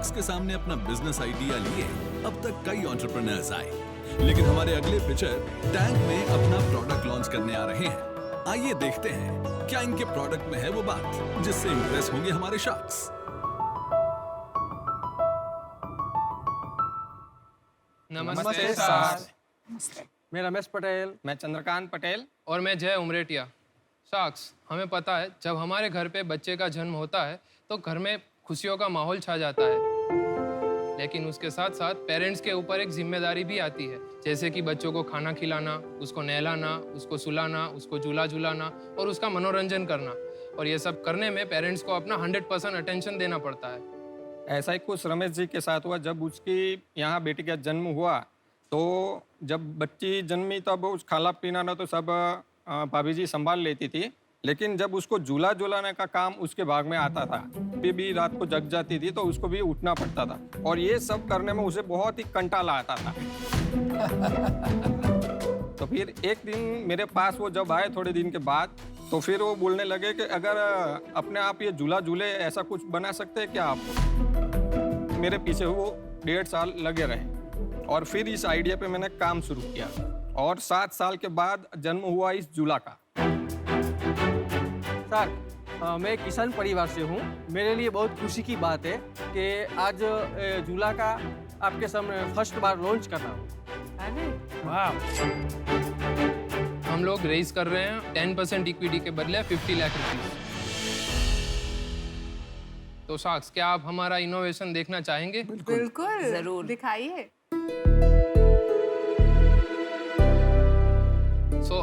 शख्स के सामने अपना बिजनेस आइडिया लिए अब तक कई एंटरप्रेन्योर्स आए, लेकिन हमारे अगले पिक्चर टैंक में अपना प्रोडक्ट लॉन्च करने आ रहे हैं। आइए देखते हैं क्या इनके प्रोडक्ट में है वो बात जिससे इंप्रेस होंगे हमारे शख्स। नमस्ते सर। मैं रमेश पटेल। मैं चंद्रकांत पटेल। और मैं जय उमरेटिया। शाक्स, हमें पता है जब हमारे घर पे बच्चे का जन्म होता है तो घर में खुशियों का माहौल छा जाता है, लेकिन उसके साथ साथ पेरेंट्स के ऊपर एक जिम्मेदारी भी आती है, जैसे कि बच्चों को खाना खिलाना, उसको नहलाना, उसको सुलाना, उसको झूला झुलाना और उसका मनोरंजन करना। और ये सब करने में पेरेंट्स को अपना 100% अटेंशन देना पड़ता है। ऐसा ही कुछ रमेश जी के साथ हुआ। जब उसकी यहाँ बेटी का जन्म हुआ तो जब बच्ची जन्मी तब उस खाना पीना ना तो सब भाभी जी संभाल लेती थी, लेकिन जब उसको झूला झुलाने का काम उसके भाग में आता था, भी रात को जग जाती थी तो उसको भी उठना पड़ता था और ये सब करने में उसे बहुत ही कंटाला आता था। तो फिर एक दिन मेरे पास वो जब आए थोड़े दिन के बाद, तो फिर वो बोलने लगे कि अगर अपने आप ये झूला झूले ऐसा कुछ बना सकते हैं क्या आप। मेरे पीछे वो 1.5 साल लगे रहे और फिर इस आइडिया पे मैंने काम शुरू किया और 7 साल के बाद जन्म हुआ इस झूला का। सर, मैं किसान परिवार से हूँ। मेरे लिए बहुत खुशी की बात है कि आज झूला का आपके सामने फर्स्ट बार लॉन्च कर रहा हूँ। वाह! हम लोग रेज कर रहे हैं 10% इक्विटी के बदले 50 लाख रुपीस। तो शाक्स, क्या आप हमारा इनोवेशन देखना चाहेंगे? बिल्कुल, जरूर दिखाइए।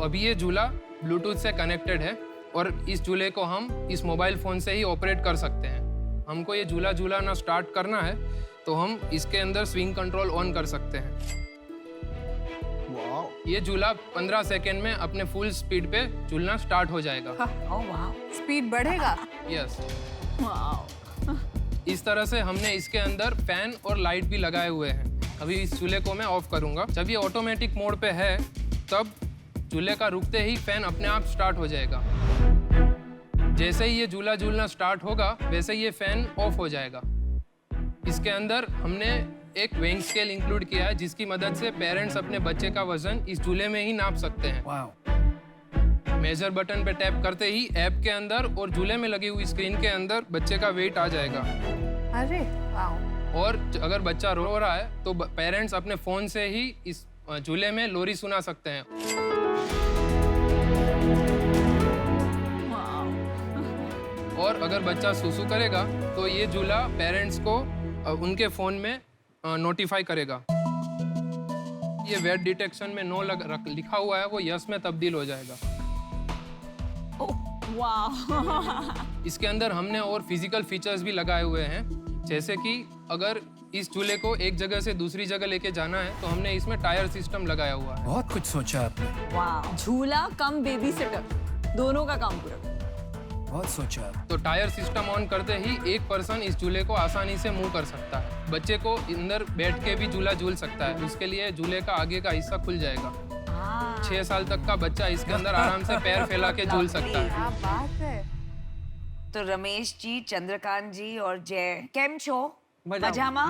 अभी ये झूला ब्लूटूथ से कनेक्टेड है और इस झूले को हम इस मोबाइल फोन से ही ऑपरेट कर सकते हैं। हमको ये झूला झूलाना स्टार्ट करना है तो हम इसके अंदर स्विंग कंट्रोल ऑन कर सकते हैं। ये झूला 15 सेकेंड में अपने फुल स्पीड पे झूलना स्टार्ट हो जाएगा। स्पीड बढ़ेगा। यस। इस तरह से हमने इसके अंदर फैन और लाइट भी लगाए हुए हैं। अभी इस झूले को मैं ऑफ करूंगा। जब ये ऑटोमेटिक मोड पे है तब झूले का रुकते ही फैन अपने आप स्टार्ट हो जाएगा। जैसे ही ये झूला झूलना स्टार्ट होगा वैसे ही ये फैन ऑफ हो जाएगा। इसके अंदर हमने एक वेइंग स्केल इंक्लूड किया है जिसकी मदद से पेरेंट्स अपने बच्चे का वजन इस झूले में ही नाप सकते हैं। मेजर बटन पे टैप करते ही ऐप के अंदर और झूले में लगी हुई स्क्रीन के अंदर बच्चे का वेट आ जाएगा। अरे वाह! और अगर बच्चा रो रहा है तो पेरेंट्स अपने फोन से ही इस झूले में लोरी सुना सकते हैं। और अगर बच्चा सुसु करेगा तो ये झूला पेरेंट्स को उनके फोन में नोटिफाई करेगा। ये वेट डिटेक्शन में नो लिखा हुआ है वो यस में तब्दील हो जाएगा। वाह! इसके अंदर हमने और फिजिकल फीचर्स भी लगाए हुए हैं, जैसे कि अगर इस झूले को एक जगह से दूसरी जगह लेके जाना है तो हमने इसमें टायर सिस्टम लगाया हुआ है। बहुत कुछ सोचा आपने। वाह! झूला कम बेबी सिटर, दोनों का काम पूरा। बहुत सोचा। तो टायर सिस्टम ऑन करते ही एक पर्सन इस झूले को आसानी से मूव कर सकता है। बच्चे को अंदर बैठ के भी झूला झूल सकता है। उसके लिए झूले का आगे का हिस्सा खुल जाएगा। 6 साल तक का बच्चा इसके अंदर आराम से पैर फैला के झूल सकता है। क्या बात है। तो रमेश जी, चंद्रकांत जी और जय, केम छो? मजामा।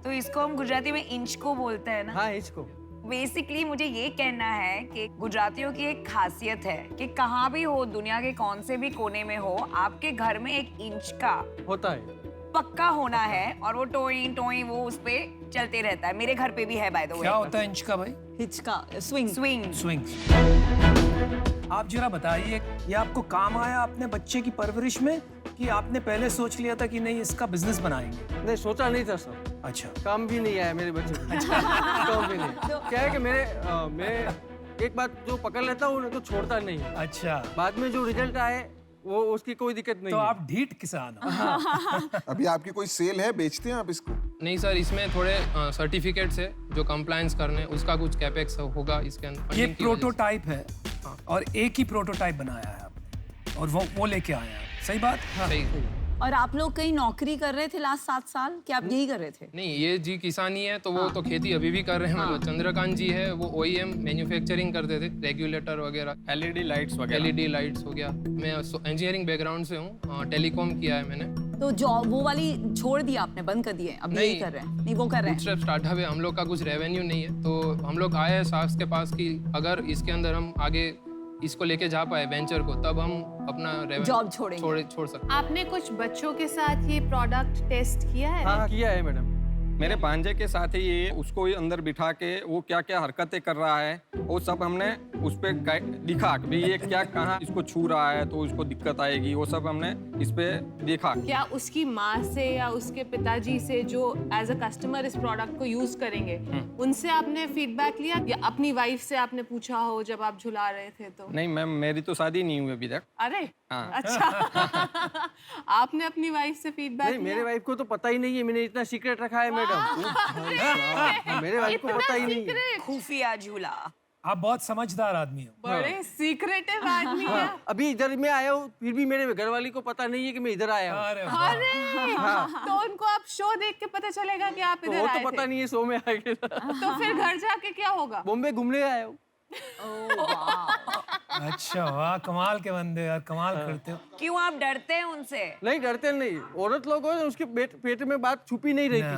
तो इसको हम गुजराती में इंच को बोलते हैं ना? हाँ, इसको बेसिकली मुझे ये कहना है कि गुजरातियों की एक खासियत है कि कहाँ भी हो, दुनिया के कौन से भी कोने में हो, आपके घर में एक इंच का होता है, पक्का होना है और वो टोई टोई वो उस पे चलते रहता है। मेरे घर पे भी है बाय द वे। क्या होता है इंच का भाई? हिचका, स्विंग। स्विंग। आप जरा बताइए, ये आपको काम आया अपने बच्चे की परवरिश में कि आपने पहले सोच लिया था कि नहीं इसका बिजनेस बनाएंगे? नहीं सोचा नहीं था सर। अच्छा। काम भी नहीं आया मेरे बच्चे को। काम भी नहीं। क्या है कि मैं एक बात जो पकड़ लेता हूँ तो छोड़ता नहीं। अच्छा। बाद में जो रिजल्ट आए वो उसकी कोई दिक्कत नहीं तो है। आप ढीठ किसान हो। अभी आपकी कोई सेल है, बेचते हैं आप इसको? नहीं सर, इसमें थोड़े सर्टिफिकेट्स है जो कंप्लायंस करने, उसका कुछ कैपेक्स होगा इसके अंदर। ये प्रोटोटाइप है और एक ही प्रोटोटाइप बनाया है आपने और वो लेके आए हैं। सही बात? सही। और आप लोग कहीं नौकरी कर रहे थे लास्ट 7 साल, क्या आप यही कर रहे थे? नहीं, ये जी किसानी है तो वो तो खेती अभी भी कर रहे हैं। मतलब चंद्रकांत जी है वो OEM मैन्युफैक्चरिंग करते थे, रेगुलेटर वगैरह, LED लाइट्स वगैरह। LED लाइट्स हो गया। मैं इंजीनियरिंग बैकग्राउंड से हूँ, टेलीकॉम किया है मैंने। तो जॉब वो वाली छोड़ दी आपने, बंद कर दिए, अब नहीं कर रहे हैं? नहीं, वो कर रहे हैं। बूटस्ट्रैप स्टार्टअप है, हम लोग का कुछ रेवेन्यू नहीं है, तो हम लोग आए हैं साक्ष के पास कि अगर इसके अंदर हम आगे इसको लेके जा पाए वेंचर को, तब हम अपना जॉब छोड़ेंगे। छोड़ सकते आपने कुछ बच्चों के साथ ये प्रोडक्ट टेस्ट किया है? हाँ किया है मैडम। मेरे भांजे के साथ ही ये उसको ही अंदर बिठा के वो क्या क्या हरकतें कर रहा है वो सब हमने उस पे दिखा कि ये क्या कहाँ इसको छू रहा है तो उसको दिक्कत आएगी, वो सब हमने इस पे देखा। क्या उसकी माँ से या उसके पिताजी से जो एज अ कस्टमर इस प्रोडक्ट को यूज करेंगे, उनसे आपने फीडबैक लिया या अपनी वाइफ से आपने पूछा हो जब आप झुला रहे थे तो? नहीं मैम, मेरी तो शादी नहीं हुई अभी तक। अरे हाँ। अच्छा आपने अपनी वाइफ से फीडबैक नहीं, मेरे वाइफ को तो पता ही नहीं है, मैंने इतना सीक्रेट रखा है मैडम। मेरे वाइफ को पता ही नहीं है। खुफिया झूला। आप बहुत समझदार आदमी हो। बड़े सीक्रेटिव आदमी है। अभी इधर मैं आया हूँ, फिर भी मेरे घरवाली को पता नहीं है कि मैं इधर आया हूँ। अरे वाह। अरे तो उनको आप शो देख के पता चलेगा कि आप तो इधर वो आए तो पता थे। नहीं है, शो में आ गया। तो फिर घर जाके क्या होगा? बॉम्बे घूमने आया हूँ। अच्छा वाह, कमाल के बंदे यार, कमाल करते हो। क्यों आप डरते हैं उनसे? नहीं डरते नहीं, औरत लोग हो उसके पेट में बात छुपी नहीं रहती,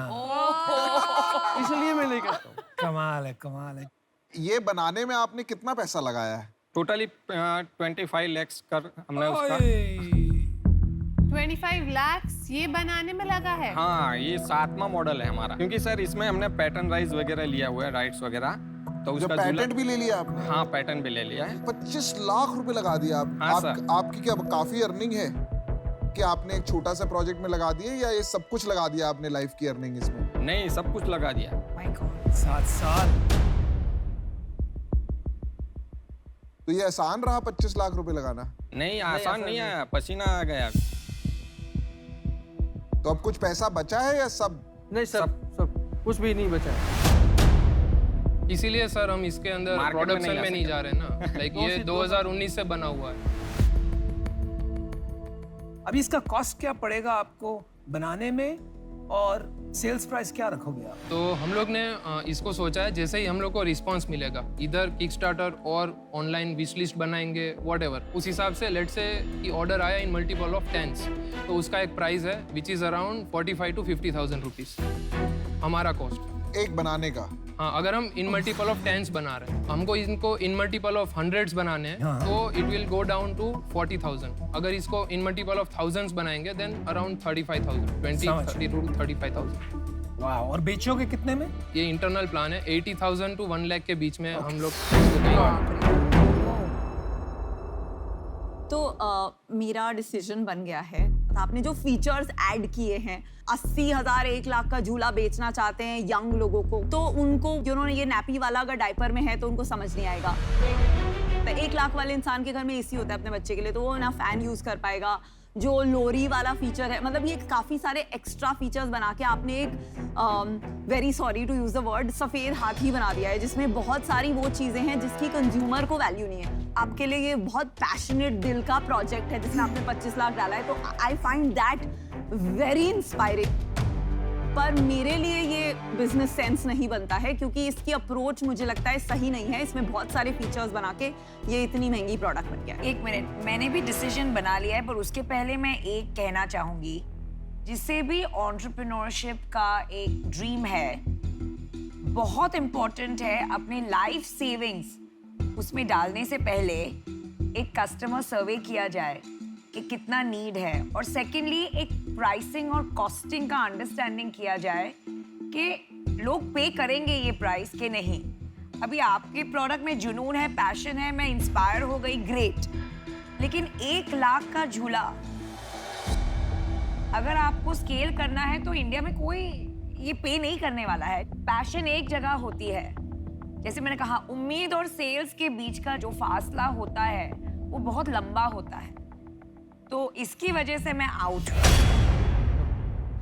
इसलिए मैं नहीं करता हूँ। कमाल है, कमाल है। ये बनाने में आपने कितना पैसा लगाया है? टोटली 25 लाख कर हमने उसका। 25 लाख ये बनाने में लगा है? हाँ, ये 7वां मॉडल है हमारा, क्योंकि सर इसमें हमने पैटर्न राइज वगैरह लिया हुआ है, राइट्स वगैरह, तो जो उसका पैटेंट भी ले लिया आपने? हाँ, पैटर्न भी ले लिया है। 25 लाख रुपए लगा दिया आप। हाँ, सर। आपकी क्या काफी अर्निंग है कि आपने एक छोटा सा प्रोजेक्ट में लगा दिया, या ये सब कुछ लगा दिया आपने लाइफ की अर्निंग इसमें? नहीं, सब कुछ लगा दिया। 7 साल। तो ये आसान रहा 25 लाख रुपए लगाना? नहीं, आसान नहीं आया, पसीना आ गया। तो अब कुछ पैसा बचा है या सब? नहीं, सब कुछ भी नहीं बचा। इसीलिए सर हम इसके अंदर मार्केट में प्रोडक्शन नहीं ला में नहीं जा रहे ना। लाइक ये 2019 से बना हुआ है। अभी इसका कॉस्ट क्या पड़ेगा आपको बनाने में, और सेल्स प्राइस क्या रखोगे आप? तो हम लोग ने इसको सोचा है, जैसे ही हम लोग को रिस्पांस मिलेगा, इधर किकस्टार्टर और ऑनलाइन विश लिस्ट बनाएंगे, व्हाटएवर, उस हिसाब से लेट्स से कि ऑर्डर आया इन मल्टीपल ऑफ 10s, तो उसका एक प्राइस है which is around 45 to 50,000 rupees हमारा कॉस्ट एक बनाने का। हाँ, अगर हम इन मल्टीपल ऑफ 10s बना रहे हैं, हमको इनको इन मल्टीपल ऑफ 100s बनाने हैं, तो it will go down to 40,000। अगर इसको इन मल्टीपल ऑफ 1000s बनाएंगे देन अराउंड 35,000, 30 to 35,000। वाह, और बेचोगे कितने में? ये इंटरनल प्लान है, 80,000 to 1 लाख के बीच में हम लोग इसको देंगे। तो मेरा डिसीजन बन गया है। आपने जो फीचर्स ऐड किए हैं, 80,000 1 लाख का झूला बेचना चाहते हैं यंग लोगों को, तो उनको जिन्होंने ये नैपी वाला अगर डायपर में है तो उनको समझ नहीं आएगा। तो 1 लाख वाले इंसान के घर में एसी होता है अपने बच्चे के लिए, तो वो ना फैन यूज कर पाएगा। जो लोरी वाला फीचर है, मतलब ये काफी सारे एक्स्ट्रा फीचर्स बना के आपने एक very sorry to use the word सफेद हाथी बना दिया है, जिसमें बहुत सारी वो चीजें हैं जिसकी कंज्यूमर को वैल्यू नहीं है। आपके लिए ये बहुत पैशनेट दिल का प्रोजेक्ट है जिसमें आपने 25 लाख डाला है, तो I find that very inspiring. पर मेरे लिए ये बिजनेस सेंस नहीं बनता है, क्योंकि इसकी अप्रोच मुझे लगता है सही नहीं है। इसमें बहुत सारे फीचर्स बना के ये इतनी महंगी प्रोडक्ट बन गया। एक मिनट, मैंने भी डिसीजन बना लिया है, पर उसके पहले मैं एक कहना चाहूंगी, जिससे भी एंटरप्रेन्योरशिप का एक ड्रीम है, बहुत इंपॉर्टेंट है अपने लाइफ सेविंग्स उसमें डालने से पहले एक कस्टमर सर्वे किया जाए कि कितना नीड है, और सेकेंडली एक प्राइसिंग और कॉस्टिंग का अंडरस्टैंडिंग किया जाए कि लोग पे करेंगे ये प्राइस के नहीं। अभी आपके प्रोडक्ट में जुनून है, पैशन है, मैं इंस्पायर हो गई, ग्रेट, लेकिन 1 लाख का झूला अगर आपको स्केल करना है तो इंडिया में कोई ये पे नहीं करने वाला है। पैशन एक जगह होती है, जैसे मैंने कहा, उम्मीद और सेल्स के बीच का जो फासला होता है वो बहुत लंबा होता है, तो इसकी वजह से मैं आउट।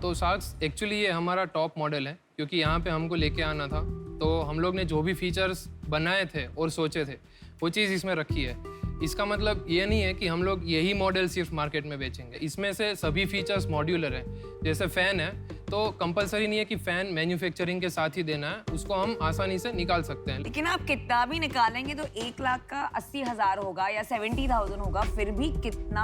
तो साक्स एक्चुअली ये हमारा टॉप मॉडल है, क्योंकि यहाँ पे हमको लेके आना था, तो हम लोग ने जो भी फीचर्स बनाए थे और सोचे थे वो चीज़ इसमें रखी है। इसका मतलब ये नहीं है कि हम लोग यही मॉडल सिर्फ मार्केट में बेचेंगे, इसमें से सभी फीचर्स मॉड्यूलर हैं। जैसे फ़ैन है तो कंपलसरी नहीं है कि फैन मैन्युफैक्चरिंग के साथ ही देना है, उसको हम आसानी से निकाल सकते हैं। लेकिन आप कितना भी निकालेंगे तो 1 लाख का 80,000 होगा या 70,000 होगा, फिर भी कितना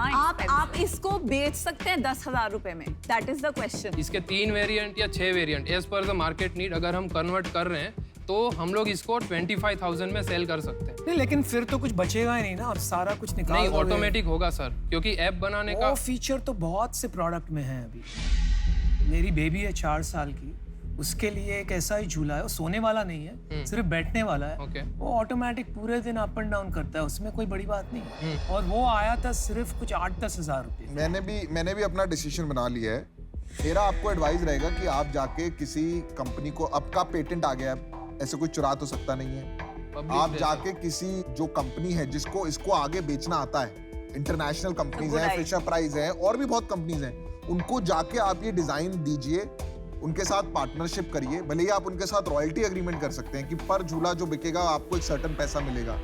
आप इसको बेच सकते हैं 10,000 रुपए में, दैट इज द क्वेश्चन। इसके 3 वेरिएंट या 6 variant as per the market need अगर हम कन्वर्ट कर रहे हैं तो हम लोग इसको 25,000 में सेल कर सकते हैं। नहीं, लेकिन फिर तो कुछ बचेगा ही नहीं ना, और सारा कुछ निकाल नहीं, दोगे। ऑटोमेटिक होगा सर, क्योंकि ऐप बनाने का वो फीचर तो बहुत से प्रोडक्ट में है। अभी मेरी बेबी है 4 साल की, उसके लिए एक ऐसा ही झूला है, वो सोने वाला नहीं है, सिर्फ बैठने वाला है। ओके। वो ऑटोमेटिक पूरे दिन अप एंड डाउन करता है, उसमें कोई बड़ी बात नहीं है। और वो आया था सिर्फ कुछ 8-10 हज़ार रुपये। मैंने भी अपना डिसीजन बना लिया है। मेरा आपको एडवाइस रहेगा कि आप जाके किसी कंपनी को, अब का पेटेंट आ गया है, ऐसे कोई चुरा तो सकता नहीं है। आप जाके किसी जो कंपनी है जिसको इसको आगे बेचना आता है, इंटरनेशनल कंपनीज हैं, फिशर प्राइस हैं, और भी बहुत कंपनीज हैं, उनको जाके आप ये डिजाइन दीजिए, उनके साथ पार्टनरशिप करिए। भले ही आप उनके साथ रॉयल्टी एग्रीमेंट कर सकते हैं कि पर झूला जो बिकेगा आपको एक सर्टेन पैसा मिलेगा।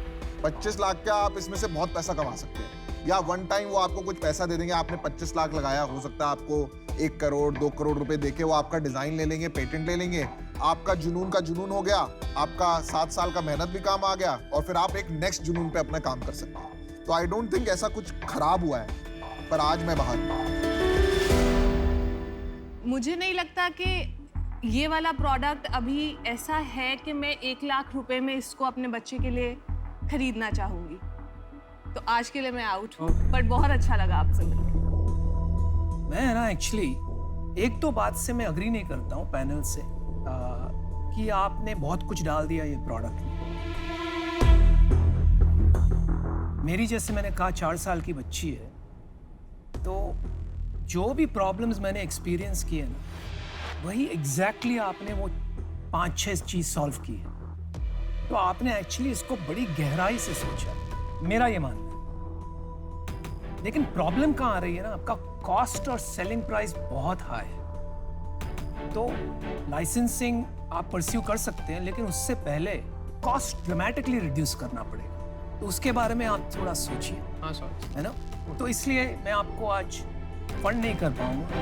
25 लाख का आप इसमें से बहुत पैसा कमा सकते हैं, या वन टाइम वो आपको कुछ पैसा दे देंगे। आपने 25 लाख लगाया, हो सकता है आपको 1 करोड़ 2 करोड़ रुपए देके वो आपका डिजाइन ले लेंगे, पेटेंट ले लेंगे, आपका जुनून का जुनून हो गया, आपका 7 साल का मेहनत भी काम आ गया, और फिर आप एक नेक्स्ट जुनून पे अपना काम कर सकते हैं। तो आई डोंट थिंक ऐसा कुछ खराब हुआ है, पर आज मैं बाहर हूं। मुझे नहीं लगता कि ये वाला प्रोडक्ट अभी ऐसा है कि मैं 1 लाख रुपए में इसको अपने बच्चे के लिए खरीदना चाहूंगी। तो आज के लिए मैं आउट हूँ, बट बहुत अच्छा लगा आपसे मिलकर। मैं ना एक्चुअली एक तो बात से मैं अग्री नहीं करता हूँ पैनल से, कि आपने बहुत कुछ डाल दिया ये प्रोडक्ट में। मेरी जैसे मैंने कहा 4 साल की बच्ची है, तो जो भी प्रॉब्लम्स मैंने एक्सपीरियंस किए ना, वही एग्जैक्टली आपने वो 5-6 चीज सॉल्व की है। तो आपने एक्चुअली इसको बड़ी गहराई से सोचा, मेरा ये मानना है। लेकिन प्रॉब्लम कहाँ आ रही है ना, आपका कॉस्ट और सेलिंग प्राइस बहुत हाई है। तो लाइसेंसिंग आप परस्यू कर सकते हैं, लेकिन उससे पहले कॉस्ट ड्रामेटिकली रिड्यूस करना पड़ेगा। तो उसके बारे में आप थोड़ा सोचिए। हाँ सर, है ना? तो इसलिए मैं आपको आज फंड नहीं कर पाऊंगा,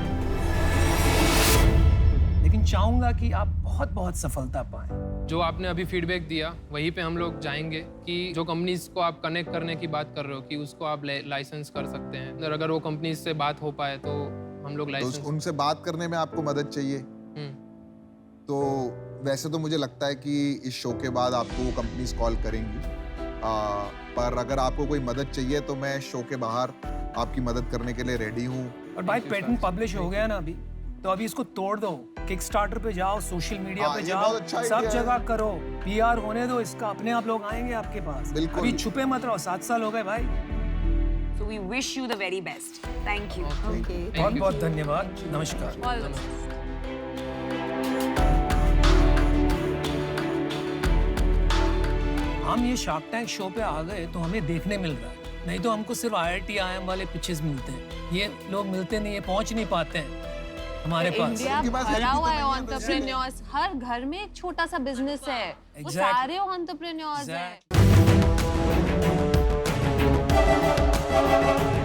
लेकिन चाहूंगा कि आप बहुत बहुत सफलता पाएं। जो आपने अभी फीडबैक दिया वहीं पे हम लोग जाएंगे कि जो कंपनीज को आप कनेक्ट करने की बात कर रहे हो कि उसको आप लाइसेंस कर सकते हैं, अगर वो कंपनीज से बात हो पाए तो हम लोग लाइसेंस। तो उनसे बात करने में आपको मदद चाहिए। तो वैसे तो मुझे लगता है कि इस शो के बाद आपको वो कंपनीज कॉल करेंगी, पर अगर आपको कोई मदद चाहिए तो मैं शो के बाहर आपकी मदद करने के लिए रेडी हूँ। और भाई पेटेंट पब्लिश हो गया ना अभी, तो अभी इसको तोड़ दो, किकस्टार्टर पे जाओ, सोशल मीडिया पे ये जाओ, बहुत अच्छा सब idea है। जगह करो, पीआर होने दो इसका, अपने आप लोग आएंगे आपके पास। बिल्कुल। अभी छुपे मत रहो, 7 साल हो गए भाई। So we wish you the very best. Thank you. बहुत बहुत धन्यवाद, नमस्कार। All the best. हम ये शार्क टैंक शो पे आ गए तो हमें देखने मिल रहा है, नहीं तो हमको सिर्फ IIT IIM वाले पिचेस मिलते हैं। ये लोग मिलते नहीं है, पहुंच नहीं पाते हैं हमारे पास। इंडिया उनके पास भरा help हुआ भी है तो नहीं है, एंटरप्रेन्योर्स, हर घर में एक छोटा सा बिजनेस है, वो Exactly. सारे एंटरप्रेन्योर्स हैं। Exactly.